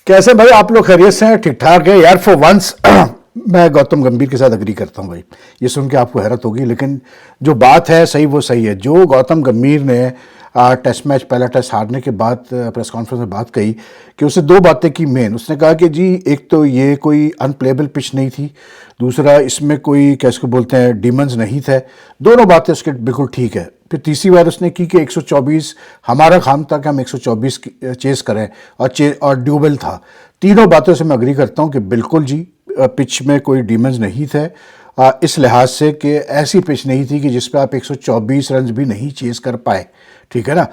कैसे भाई आप लोग खैरियत से हैं? ठीक ठाक है यार। फॉर वंस मैं गौतम गंभीर के साथ अग्री करता हूँ भाई। ये सुन के आपको हैरत होगी, लेकिन जो बात है सही वो सही है। जो गौतम गंभीर ने टेस्ट मैच पहला टेस्ट हारने के बाद प्रेस कॉन्फ्रेंस में बात कही कि उसने दो बातें की मेन। उसने कहा कि जी एक तो ये कोई अनप्लेबल पिच नहीं थी, दूसरा इसमें कोई कैसे को बोलते हैं डीमंस नहीं थे। दोनों बातें उसके बिल्कुल ठीक है। फिर तीसरी बार उसने की कि 124 हमारा काम था कि हम 124 चेस करें और ड्यूबल था। तीनों बातों से मैं अग्री करता हूँ कि बिल्कुल जी पिच में कोई डीमंस नहीं थे, इस लिहाज से कि ऐसी पिच नहीं थी कि जिस पे आप 124 रन भी नहीं चेस कर पाए, ठीक है ना।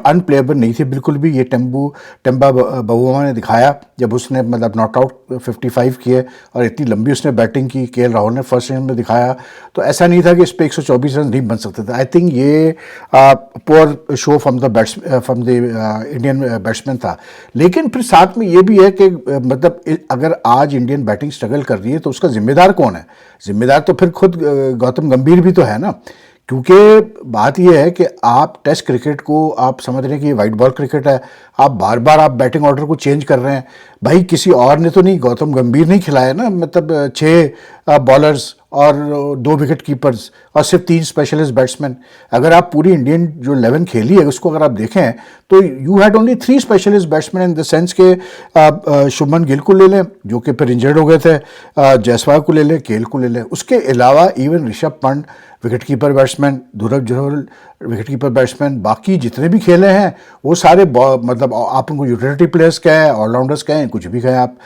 अनप्लेएबल नहीं थी बिल्कुल भी। ये टेम्बा बउआ ने दिखाया जब उसने मतलब नॉट आउट 55 किए और इतनी लंबी उसने बैटिंग की। केएल राहुल ने फर्स्ट इनिंग में दिखाया, तो ऐसा नहीं था कि इस पे 124 रन नहीं बन सकते थे। आई थिंक ये poor show from the Indian batsman था। लेकिन फिर साथ में ये भी है कि मतलब अगर आज इंडियन बैटिंग स्ट्रगल कर रही है तो उसका जिम्मेदार कौन है? जिम्मेदार तो फिर खुद गौतम गंभीर भी तो है ना। क्योंकि बात यह है कि आप टेस्ट क्रिकेट को आप समझ रहे हैं कि ये वाइट बॉल क्रिकेट है, आप बार बार आप बैटिंग ऑर्डर को चेंज कर रहे हैं। भाई किसी और ने तो नहीं, गौतम गंभीर नहीं खिलाया ना। मतलब 6 बॉलर्स और 2 विकेट कीपर्स और सिर्फ 3 स्पेशलिस्ट बैट्समैन। अगर आप पूरी इंडियन जो 11 खेली है उसको अगर आप देखें तो you had only 3 specialist batsman in the sense के शुभमन गिल को ले लें जो कि फिर इंजर्ड हो गए थे, जायसवाल को ले लें, केएल को ले लें। उसके अलावा even Rishabh Pant wicket keeper batsman, Dhruv Jurel wicket keeper batsman, बाकी जितने भी खेले हैं वो सारे मतलब आप उनको यूटिलिटी प्लेयर्स कहें, ऑलराउंडर्स कहें, कुछ भी कहें आप।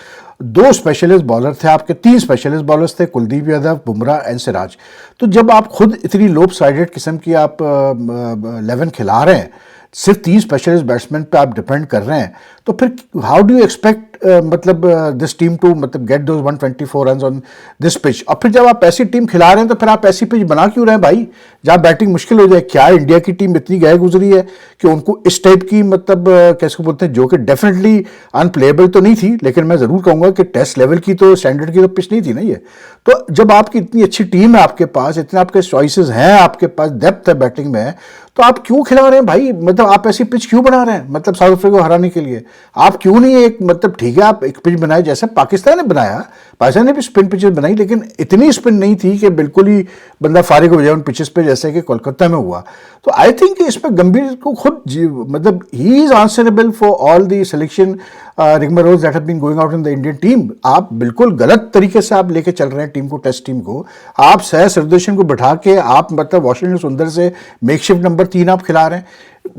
2 स्पेशलिस्ट बॉलर थे आपके, 3 स्पेशलिस्ट बॉलर्स थे, कुलदीप यादव, बुमराह एंड सिराज। तो जब आप खुद इतनी लोप साइडेड किस्म की आप 11 खिला रहे हैं, सिर्फ 3 स्पेशलिस्ट बैट्समैन पे आप डिपेंड कर रहे हैं, तो फिर हाउ डू यू एक्सपेक्ट मतलब दिस टीम टू मतलब get those 124 run on this pitch? और फिर जब आप ऐसी टीम खिला रहे हैं तो फिर आप ऐसी पिच बना क्यों रहे हैं भाई जहाँ बैटिंग मुश्किल हो जाए? क्या इंडिया की टीम इतनी गए गुजरी है कि उनको इस टाइप की मतलब कैसे बोलते हैं, जो कि डेफिनेटली अनप्लेएबल तो नहीं थी, लेकिन मैं ज़रूर कहूँगा कि टेस्ट लेवल की तो स्टैंडर्ड की तो पिच नहीं थी ना ये। तो जब आपकी इतनी अच्छी टीम है आपके पास, इतने आपके चॉइसेस हैं, आपके पास डेप्थ है बैटिंग में, तो आप क्यों खिला रहे हैं भाई? मतलब आप ऐसी पिच क्यों बना रहे हैं मतलब साउथ अफ्रीका को हराने के लिए? आप क्यों नहीं एक मतलब ठीक है आप एक पिच बनाए जैसे पाकिस्तान ने बनाया, पाकिस्तान ने भी स्पिन पिचेस बनाई, लेकिन इतनी स्पिन नहीं थी कि बिल्कुल ही बंदा फारिग हो जाए उन पिचेस पे जैसे कि कोलकाता में हुआ। तो आई थिंक इसमें गंभीर को खुद मतलब ही is answerable for all the selection rigmaroles that have been going out in the Indian team. आप बिल्कुल गलत तरीके से आप लेके चल रहे हैं टीम को, टेस्ट टीम को। आप सह सर्वदर्शन को बिठा के आप मतलब वाशिंगटन सुंदर से मेकशिफ्ट नंबर 3 आप खिला रहे हैं,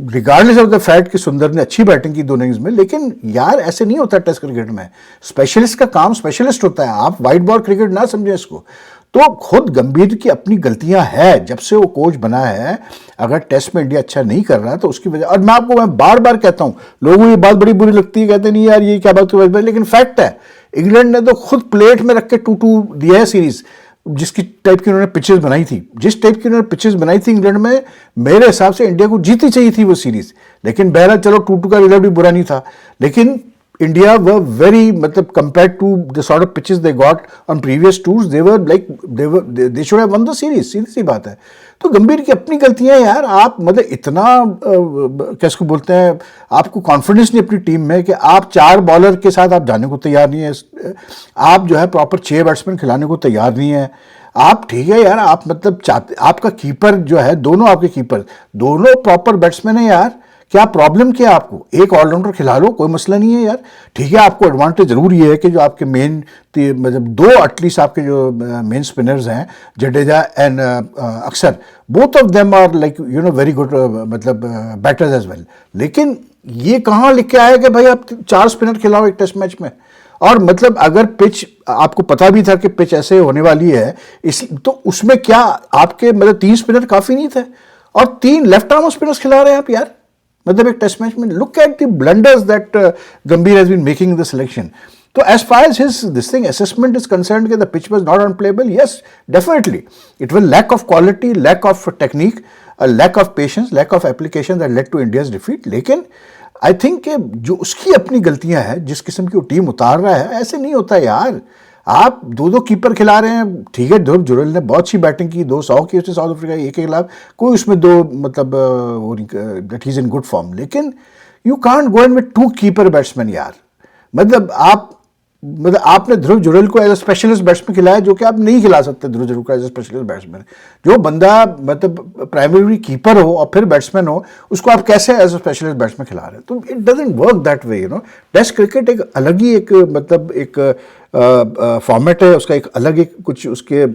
रिगार्डलेस ऑफ द फैक्ट कि सुंदर ने अच्छी बैटिंग की 2 इनिंग्स में। लेकिन यार ऐसे नहीं होता टेस्ट क्रिकेट में। स्पेशलिस्ट का काम स्पेशलिस्ट होता है, आप वाइट बॉल क्रिकेट ना समझें इसको। तो खुद गंभीर की अपनी गलतियां हैं जब से वो कोच बना है। अगर टेस्ट में इंडिया अच्छा नहीं कर रहा है तो उसकी वजह, और मैं बार बार कहता हूं, लोगों को ये बात बड़ी बुरी लगती है, कहते नहीं यार ये क्या बात है, लेकिन फैक्ट है इंग्लैंड ने तो खुद प्लेट में रख के 2-2 दिया है सीरीज। जिसकी टाइप की उन्होंने पिचेस बनाई थी, जिस टाइप की उन्होंने पिचेस बनाई थी इंग्लैंड में, मेरे हिसाब से इंडिया को जीतनी चाहिए थी वो सीरीज। लेकिन बहरहाल चलो 2-2 का रिजल्ट भी बुरा नहीं था, लेकिन इंडिया वर वेरी मतलब compare to the sort of pitches they got on previous tours, they were like they should have won the series. सीधी सी बात है। तो गंभीर की अपनी गलतियां यार। आप मतलब इतना कैसे बोलते हैं, आपको कॉन्फिडेंस नहीं अपनी टीम में कि आप 4 बॉलर के साथ आप जाने को तैयार नहीं है, आप जो है प्रॉपर 6 बैट्समैन खिलाने को तैयार नहीं है आप। ठीक है यार, आप मतलब चाहते, आपका कीपर जो है, दोनों आपके कीपर दोनों प्रॉपर बैट्समैन है यार। क्या प्रॉब्लम क्या है आपको? एक ऑलराउंडर खिला लो, कोई मसला नहीं है यार। ठीक है, आपको एडवांटेज जरूर ये है कि जो आपके मेन मतलब 2 एटलीस्ट आपके जो मेन स्पिनर्स हैं, Jadeja and Axar, both of them are like you know very good मतलब बैटर्स एज वेल। लेकिन ये कहाँ लिख के आया कि भाई आप 4 स्पिनर खिलाओ एक टेस्ट मैच में? और मतलब अगर पिच आपको पता भी था कि पिच ऐसे होने वाली है, इस तो उसमें क्या आपके मतलब 3 स्पिनर काफी नहीं थे और 3 लेफ्ट आर्म स्पिनर्स खिला रहे हैं आप यार? मतलब एक टेस्ट मैच में look at the blunders that Gambhir has been making the selection. तो as far as his this thing assessment is concern कि the pitch was not unplayable, yes definitely it will lack of quality, lack of technique, lack of patience, lack of application that led to India's defeat. लेकिन I think कि जो उसकी अपनी गलतियां हैं, जिस किस्म की वो टीम उतार रहा है, ऐसे नहीं होता यार। आप 2-2 कीपर खिला रहे हैं, ठीक है ध्रुव जुरैल ने बहुत अच्छी बैटिंग की, 200 की उसने साउथ अफ्रीका एक के खिलाफ, कोई उसमें 2 मतलब that he is in good form. लेकिन you can't go in with 2 keeper batsman यार। मतलब आपने ध्रुव जुरेल को एज अ स्पेशलिस्ट बैट्समैन खिलाया, जो कि आप नहीं खिला सकते ध्रुव जुरेल को एज अ स्पेशलिस्ट बैट्समैन। जो बंदा मतलब प्राइमरी कीपर हो और फिर बैट्समैन हो, उसको आप कैसे एज अ स्पेशलिस्ट बैट्समैन खिला रहे हैं? तो it doesn't work that way, test cricket एक अलग ही एक मतलब एक फॉर्मेट है उसका, एक अलग एक कुछ उसके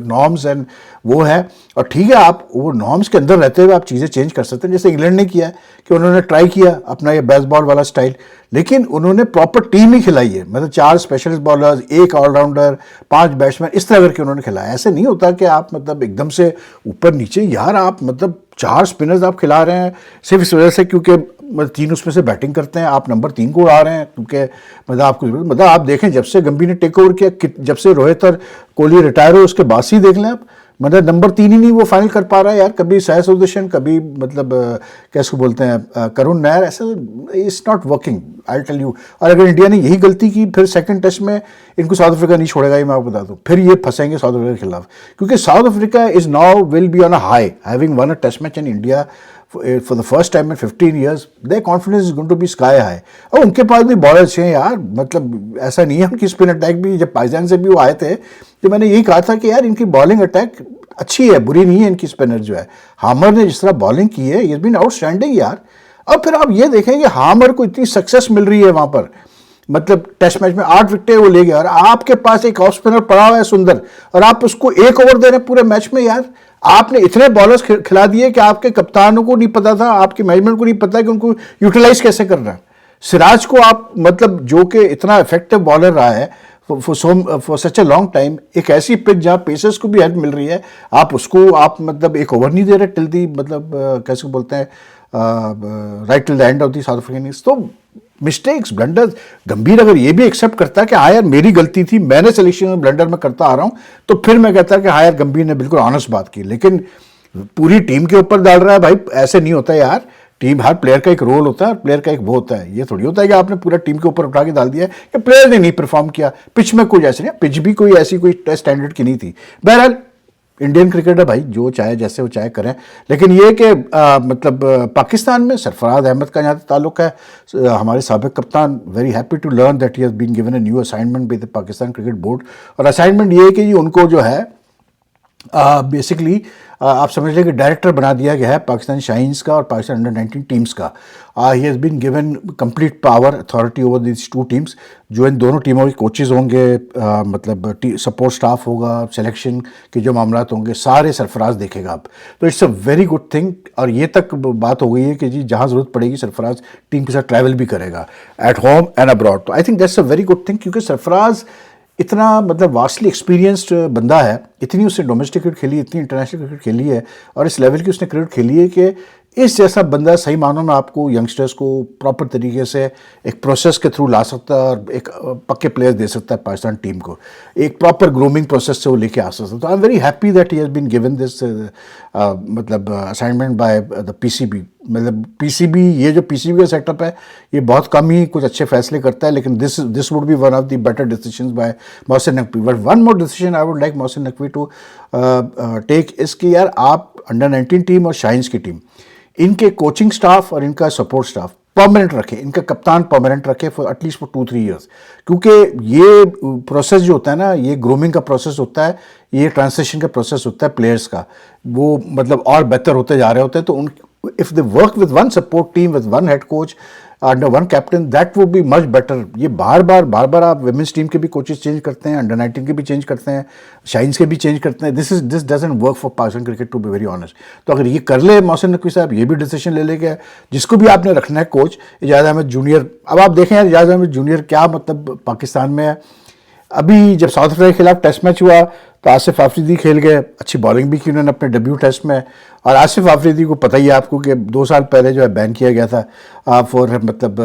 नॉर्म्स एंड वो है। और ठीक है, आप वो नॉर्म्स के अंदर रहते हुए आप चीज़ें चेंज कर सकते हैं, जैसे इंग्लैंड ने किया है कि उन्होंने ट्राई किया अपना ये बेसबॉल वाला स्टाइल, लेकिन उन्होंने प्रॉपर टीम ही खिलाई है, मतलब 4 स्पेशलिस्ट बॉलर्स, 1 ऑलराउंडर, 5 बैट्समैन, इस तरह करके उन्होंने खिलाया। ऐसे नहीं होता कि आप मतलब एकदम से ऊपर नीचे, यार आप मतलब 4 स्पिनर्स आप खिला रहे हैं सिर्फ इस वजह से क्योंकि मतलब 3 उसमें से बैटिंग करते हैं, आप नंबर 3 को उड़ा रहे हैं क्योंकि मतलब आपको मतलब आप देखें जब से गंभीर ने टेक ओवर किया, जब से रोहित और कोहली रिटायर हुए उसके बाद ही देख लें आप, मतलब नंबर 3 ही नहीं वो फाइनल कर पा रहा है यार। कभी साय सुदर्शन, कभी मतलब कैसे बोलते हैं करुण नायर, ऐसा it's not working, I tell you. और अगर इंडिया ने यही गलती की फिर सेकंड टेस्ट में इनको साउथ अफ्रीका नहीं छोड़ेगा, ये मैं आपको बता दूं, फिर ये फंसेंगे साउथ अफ्रीका के खिलाफ, क्योंकि South Africa is now will be on a high having one a test match in India for the first time in 15 years. Their confidence is going to be sky high. और उनके पास भी bowler अच्छे हैं यार, मतलब ऐसा नहीं है उनकी स्पिन अटैक भी, जब पाकिस्तान से भी वो आए थे तो मैंने यही कहा था कि यार इनकी बॉलिंग अटैक अच्छी है, बुरी नहीं है इनकी स्पिनर जो है। हामर ने जिस तरह बॉलिंग की है, इज बीन आउटस्टैंडिंग यार। और फिर आप ये देखें कि हामर को इतनी सक्सेस मिल रही है वहां पर, मतलब टेस्ट मैच में 8 विकेटें वो ले गया, और आपके पास एक ऑफ स्पिनर पड़ा हुआ है सुंदर, और आप उसको 1 ओवर दे रहे हैं पूरे मैच में। यार आपने इतने बॉलर्स खिला दिए कि आपके कप्तानों को नहीं पता था, आपके मैनेजमेंट को नहीं पता कि उनको यूटिलाइज कैसे करना है। सिराज को आप मतलब जो कि इतना इफेक्टिव बॉलर रहा है for such a long time, एक ऐसी पिच जहाँ पेसर्स को भी हेल्प मिल रही है, आप उसको आप मतलब 1 ओवर नहीं दे रहे टिल दी मतलब कैसे बोलते हैं right till the end of the south African innings. तो मिस्टेक्स, ब्लंडर्स, गंभीर अगर ये भी एक्सेप्ट करता है कि हाँ यार मेरी गलती थी, मैंने सिलेक्शन में ब्लंडर में करता आ रहा हूं, तो फिर मैं कहता कि हाँ यार गंभीर ने बिल्कुल ऑनेस्ट बात की। लेकिन पूरी टीम के ऊपर डाल रहा है भाई, ऐसे नहीं होता यार। टीम, हर प्लेयर का एक रोल होता है, प्लेयर का एक वो होता है, ये थोड़ी होता है कि आपने पूरा टीम के ऊपर उठा के डाल दिया कि प्लेयर ने नहीं परफॉर्म किया। पिच में कोई ऐसे नहीं, पिच भी कोई ऐसी कोई टेस्ट स्टैंडर्ड की नहीं थी। बहरहाल इंडियन क्रिकेटर भाई जो चाहे जैसे वो चाहे करें, लेकिन ये कि मतलब पाकिस्तान में सरफराज अहमद का यहाँ ताल्लुक है, हमारे साबिक कप्तान, very happy to learn that he has been given a new assignment by the Pakistan cricket board. और असाइनमेंट ये है कि उनको जो है बेसिकली आप समझ लें कि डायरेक्टर बना दिया गया है पाकिस्तान शाहीन्स का और पाकिस्तान अंडर 19 टीम्स का। He has been given complete power authority over this 2 teams. जो इन दोनों टीमों के कोचेज़ होंगे, मतलब सपोर्ट स्टाफ होगा, सिलेक्शन के जो मामला होंगे, सारे सरफराज देखेगा आप। तो it's a very good thing. और ये तक बात हो गई है कि जी जहाँ ज़रूरत पड़ेगी सरफराज टीम के साथ ट्रैवल भी करेगा एट होम एंड अब्रॉड। तो I think that's a very good thing, क्योंकि सरफराज इतना मतलब वास्टली एक्सपीरियंस्ड बंदा है, इतनी उसने डोमेस्टिक क्रिकेट खेली, इतनी इंटरनेशनल क्रिकेट खेली है, और इस लेवल की उसने क्रिकेट खेली है कि इस जैसा बंदा सही मानों में आपको यंगस्टर्स को प्रॉपर तरीके से एक प्रोसेस के थ्रू ला सकता है और एक पक्के प्लेयर्स दे सकता है पाकिस्तान टीम को, एक प्रॉपर ग्रूमिंग प्रोसेस से वो लेके आ सकता है। तो I am very happy that he has been given this मतलब असाइनमेंट बाय द पीसीबी। मतलब पीसीबी, ये जो पीसीबी का सेटअप है ये बहुत कम ही कुछ अच्छे फैसले करता है, लेकिन this would be one of the better decisions by Mohsin Naqvi. But one more decision I would like Mohsin Naqvi to take, इसकी यार आप अंडर 19 टीम और शाहीन्स की टीम, इनके कोचिंग स्टाफ और इनका सपोर्ट स्टाफ परमानेंट रखें, इनका कप्तान परमानेंट रखें फॉर एटलीस्ट फॉर 2-3 ईयर्स, क्योंकि ये प्रोसेस जो होता है ना, ये ग्रूमिंग का प्रोसेस होता है, ये ट्रांसलेशन का प्रोसेस होता है प्लेयर्स का, वो मतलब और बेहतर होते जा रहे होते हैं। तो उन if they work with one support team, with one head coach, under one captain, that would be much better. ये बार बार आप विमेंस टीम के भी कोचेस चेंज करते हैं, अंडर 19 के भी चेंज करते हैं, शाहीन्स के भी चेंज करते हैं। This doesn't work for Pakistan cricket, to be very honest. तो अगर ये कर ले मोहसिन नकवी साहब, ये भी डिसीजन ले लेगा, जिसको भी आपने रखना है कोच, इजाज़ अहमद जूनियर। अब आप देखें यार इजाज़ अहमद जूनियर क्या मतलब पाकिस्तान में है। अभी जब साउथ अफ्रीका के खिलाफ टेस्ट मैच हुआ तो आसिफ आफरीदी खेल गए, अच्छी बॉलिंग भी की उन्होंने अपने डेब्यू टेस्ट में। और आसिफ आफरीदी को पता ही है आपको कि 2 साल पहले जो है बैन किया गया था फॉर मतलब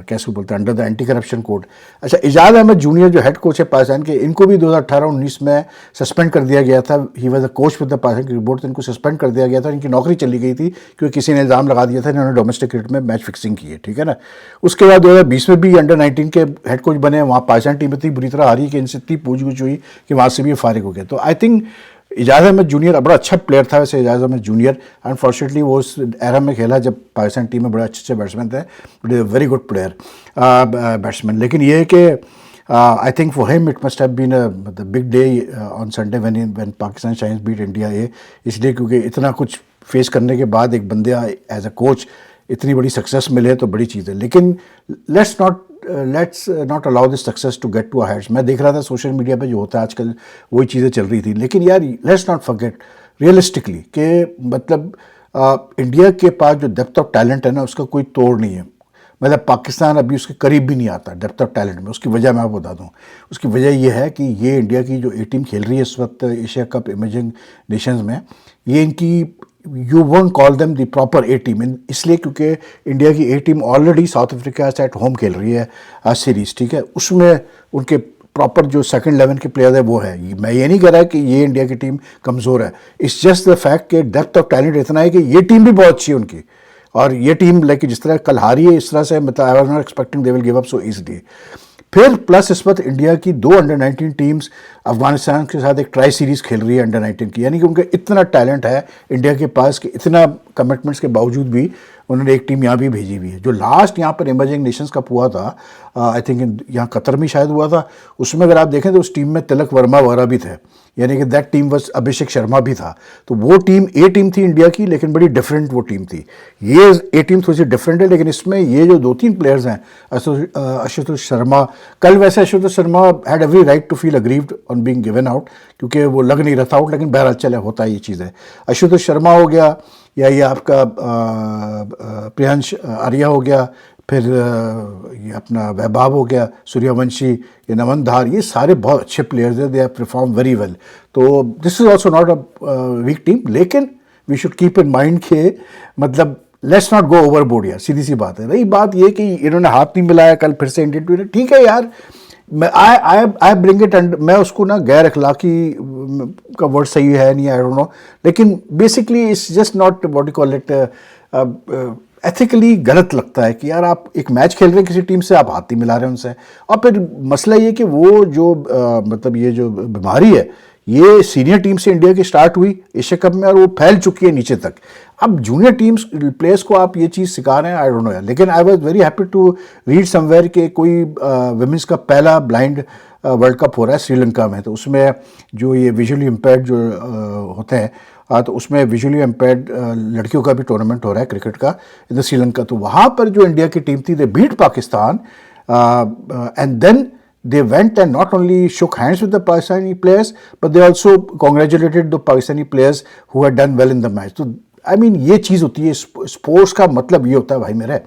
कैसे बोलते हैं under the anti corruption code. अच्छा, इजाज़ अहमद जूनियर जो हेड कोच है पाकिस्तान के, इनको भी 2018-19 में सस्पेंड कर दिया गया था। He was a coach with the Pakistan cricket board, तो इनको सस्पेंड कर दिया गया था, इनकी नौकरी चली गई थी क्योंकि किसी ने इल्ज़ाम लगा दिया था इन्होंने डोमेस्टिक क्रिकेट में मैच फिक्सिंग की है, ठीक है ना। उसके बाद 2020 में भी अंडर 19 के हेड कोच बने, वहाँ पाकिस्तान टीम इतनी बुरी तरह हारी कि इनसे इतनी पूछ गुछ हुई कि वहाँ से भी फारिग हो गए। तो I think Ijaz Ahmed junior बड़ा अच्छा प्लेयर था वैसे, इजाज़ अहमद जूनियर अनफॉर्चुनेटली वो उस एरा में खेला जब पाकिस्तान टीम में बड़े अच्छे अच्छे बैट्समैन थे, but is a very good player batsman. लेकिन ये है कि I think for him it must have been a big day on Sunday when Pakistan Shaheens beat India A, इसलिए क्योंकि इतना कुछ फेस करने के बाद एक बंदे एज अ कोच इतनी बड़ी सक्सेस मिले तो बड़ी चीज़ है। लेकिन let's not allow this success to get to our heads. मैं देख रहा था सोशल मीडिया पे जो होता है आजकल वही चीज़ें चल रही थी, लेकिन यार लेट्स नॉट फॉरगेट रियलिस्टिकली कि मतलब इंडिया के पास जो डेप्थ ऑफ टैलेंट है ना उसका कोई तोड़ नहीं है। मतलब पाकिस्तान अभी उसके करीब भी नहीं आता डेप्थ ऑफ टैलेंट में। उसकी वजह मैं आपको बता दूं, उसकी वजह यह है कि ये इंडिया की जो ए टीम खेल रही है इस वक्त एशिया कप इमर्जिंग नेशंस में, ये इनकी you won't call them the proper A team, इसलिए क्योंकि इंडिया की ए टीम ऑलरेडी साउथ अफ्रीका से एट होम खेल रही है सीरीज़, ठीक है। उसमें उनके प्रॉपर जो सेकंड 11 के प्लेयर है वो है। मैं ये नहीं कह रहा कि ये इंडिया की टीम कमज़ोर है, इट्स जस्ट द फैक्ट कि डेप्थ ऑफ टैलेंट इतना है कि ये टीम भी बहुत अच्छी है उनकी, और ये टीम लाइक जिस तरह कल हारी है इस तरह से, मतलब I was not expecting they will give up so easily. फिर प्लस इस वक्त इंडिया की 2 अंडर 19 टीम्स अफगानिस्तान के साथ एक ट्राई सीरीज़ खेल रही है अंडर 19 की, यानी कि उनका इतना टैलेंट है इंडिया के पास कि इतना कमिटमेंट्स के बावजूद भी उन्होंने एक टीम यहाँ भी भेजी हुई है। जो लास्ट यहाँ पर इमर्जिंग नेशंस कप हुआ था, आई थिंक यहाँ कतर में शायद हुआ था, उसमें अगर आप देखें तो उस टीम में तिलक वर्मा वगैरह भी थे, यानी कि दैट टीम बस अभिषेक शर्मा भी था। तो वो टीम ए टीम थी इंडिया की, लेकिन बड़ी डिफरेंट वो टीम थी। ये ए टीम थोड़ी सी डिफरेंट है, लेकिन इसमें ये जो 2-3 प्लेयर्स हैं, आशुतोष शर्मा, कल वैसे Ashutosh Sharma had every right to feel aggrieved on being given out, क्योंकि वो लग नहीं रहा था आउट, लेकिन बहरहाल चले होता है ये चीज़ है। आशुतोष शर्मा हो गया, या ये आपका प्रियांश आर्या हो गया, फिर ये अपना वैभव हो गया, सूर्यवंशी, ये नमन धार, ये सारे बहुत अच्छे प्लेयर्स हैं, they have perform very well. तो this is also not a weak team, लेकिन we should keep in mind के मतलब लेट्स नॉट गो ओवरबोर्ड यार, सीधी सी बात है। रही बात ये कि इन्होंने हाथ नहीं मिलाया कल फिर से इंडियन टीम ने, ठीक है यार, मैं आई ब्रिंग इट एंड मैं उसको ना गैर अखलाकी का वर्ड सही है नहीं, आई डोंट नो, लेकिन basically it's just not what you call it ethically गलत लगता है कि यार आप एक मैच खेल रहे हैं किसी टीम से, आप हाथ नहीं मिला रहे हैं उनसे। और फिर मसला ये कि वो जो मतलब ये जो बीमारी है ये सीनियर टीम से इंडिया की स्टार्ट हुई एशिया कप में और वो फैल चुकी है नीचे तक। अब जूनियर टीम्स प्लेयर्स को आप ये चीज़ सिखा रहे हैं, आई डोंट नो यार। लेकिन I was very happy to read somewhere कि कोई वुमेंस का पहला ब्लाइंड वर्ल्ड कप हो रहा है श्रीलंका में, तो उसमें जो ये विजुअली इम्पेयर्ड जो होते हैं, तो उसमें विजुअली इम्पेयर्ड लड़कियों का भी टूर्नामेंट हो रहा है क्रिकेट का इन श्रीलंका। तो वहाँ पर जो इंडिया की टीम थी they beat Pakistan and then they went and not only shook hands with the Pakistani players, but they also congratulated the Pakistani players who had done well in the match. तो I mean ये चीज़ होती है, sports का मतलब ये होता है भाई मेरे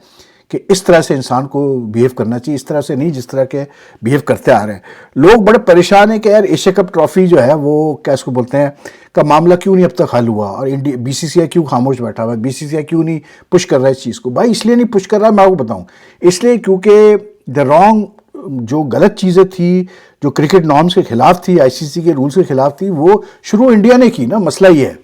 कि इस तरह से इंसान को बिहेव करना चाहिए, इस तरह से नहीं जिस तरह के बिहेव करते आ रहे हैं। लोग बड़े परेशान हैं कि यार एशिया कप ट्रॉफी जो है वो क्या इसको बोलते हैं का मामला क्यों नहीं अब तक हल हुआ, और इंडिया बीसीसीआई क्यों खामोश बैठा हुआ है, बीसीसीआई क्यों नहीं पुश कर रहा है इस चीज़ को। भाई इसलिए नहीं पुश कर रहा है, मैं आपको बताऊँ, इसलिए क्योंकि द रॉन्ग जो गलत चीज़ें थी, जो क्रिकेट नॉर्म्स के खिलाफ थी, आईसीसी के रूल्स के खिलाफ थी, वो शुरू इंडिया ने की ना। मसला ये है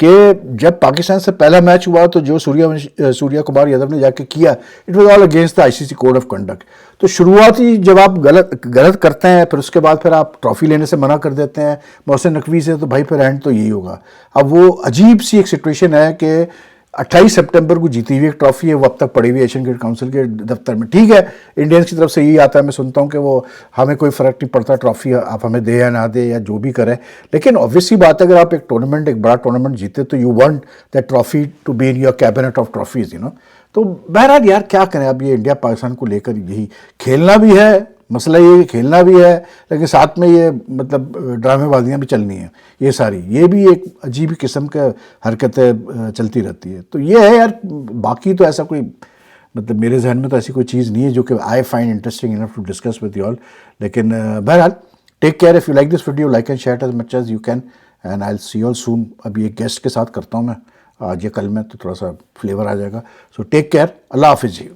कि जब पाकिस्तान से पहला मैच हुआ तो जो सूर्या कुमार यादव ने जाके किया, it was all against the ICC code of conduct. तो शुरुआती जब आप गलत करते हैं, फिर उसके बाद फिर आप ट्रॉफी लेने से मना कर देते हैं मोहसिन नकवी से, तो भाई फिर एंड तो यही होगा। अब वो अजीब सी एक सिचुएशन है कि 28 सितंबर को जीती हुई एक ट्रॉफी है, वो अब तक पड़ी हुई एशियन क्रिकेट काउंसिल के दफ्तर में। ठीक है, इंडियंस की तरफ से यही आता है, मैं सुनता हूँ कि वो हमें कोई फ़र्क नहीं पड़ता ट्रॉफी आप हमें दे या ना दे या जो भी करें, लेकिन ऑब्वियसली बात है अगर आप एक टूर्नामेंट, एक बड़ा टूर्नामेंट जीते तो you want that trophy to be in your cabinet of trophies, you know. तो बहरहाल यार क्या करें, अब ये इंडिया पाकिस्तान को लेकर यही खेलना भी है, मसला ये खेलना भी है, लेकिन साथ में ये मतलब ड्रामेबाजियाँ भी चलनी हैं, ये सारी, ये भी एक अजीब किस्म का हरकतें चलती रहती है। तो ये है यार, बाकी तो ऐसा कोई मतलब मेरे जहन में तो ऐसी कोई चीज़ नहीं है जो कि I find interesting enough to discuss with you all. लेकिन बहरहाल take care, if you like this video like and share as much as you can, and I will see you all soon. अभी एक guest के साथ करता हूँ मैं आज या कल में, तो थोड़ा सा फ्लेवर आ जाएगा। सो टेक केयर, अल्लाह हाफिज़ जी।